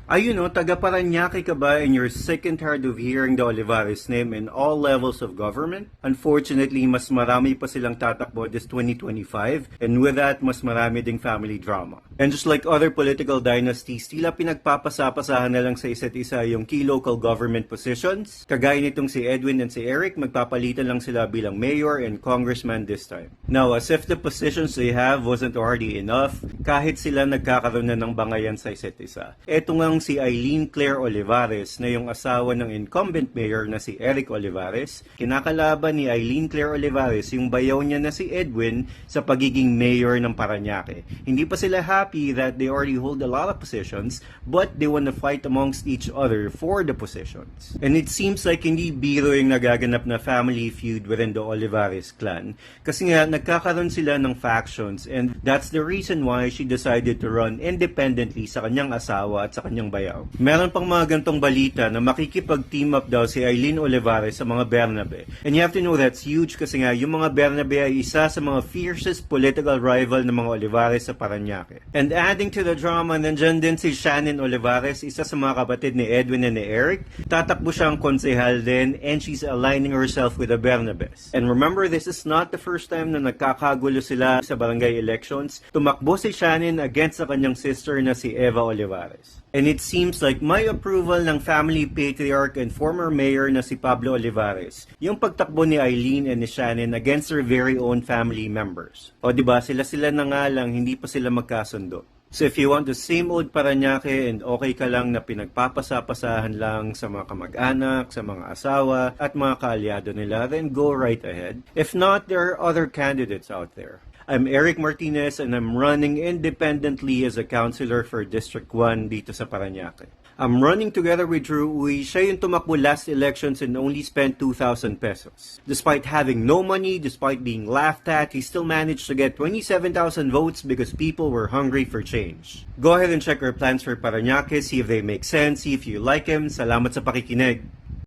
Ayun no, taga Paranaque ka ba and you're sick and tired of hearing the Olivares name in all levels of government? Unfortunately, mas marami pa silang tatakbo this 2025 and with that, mas marami ding family drama. And just like other political dynasties, tila pinagpapasapasahan na lang sa isa't isa yung key local government positions. Kagaya nitong si Edwin and si Eric, magpapalitan lang sila bilang mayor and congressman this time. Now, as if the positions they have wasn't already enough, kahit sila nagkakaroon na ng bangayan sa isa't isa. Eto ngang si Eileen Claire Olivares na yung asawa ng incumbent mayor na si Eric Olivares. Kinakalaban ni Eileen Claire Olivares yung bayaw niya na si Edwin sa pagiging mayor ng Paranaque. Hindi pa sila happy that they already hold a lot of positions but they want to fight amongst each other for the positions. And it seems like hindi biro yung nagaganap na family feud within the Olivares clan kasi nga nagkakaroon sila ng factions and that's the reason why she decided to run independently sa kanyang asawa at sa kanyang bayaw. Meron pang mga gantong balita na makikipag-team up daw si Eileen Olivares sa mga Bernabe. And you have to know that's huge kasi nga yung mga Bernabe ay isa sa mga fiercest political rival ng mga Olivares sa Paranaque. And adding to the drama, nandyan din si Shannon Olivares, isa sa mga kapatid ni Edwin and ni Eric. Tatakbo siyang konsehal din and she's aligning herself with the Bernabes. And remember, this is not the first time na nagkakagulo sila sa barangay elections. Tumakbo si Shannon against sa kanyang sister na si Eva Olivares. And it seems like may approval ng family patriarch and former mayor na si Pablo Olivares, yung pagtakbo ni Eileen and ni Shannon against their very own family members. O diba, sila na nga lang, hindi pa sila magkasundo. So if you want the same old Paranaque and okay ka lang na pinagpapasapasahan lang sa mga kamag-anak, sa mga asawa, at mga kaalyado nila, then go right ahead. If not, there are other candidates out there. I'm Eric Martinez and I'm running independently as a councilor for District 1 dito sa Paranaque. I'm running together with Drew Uy. Siya yung tumakbo last elections and only spent 2,000 pesos. Despite having no money, despite being laughed at, he still managed to get 27,000 votes because people were hungry for change. Go ahead and check our plans for Paranaque, see if they make sense, see if you like him. Salamat sa pakikinig.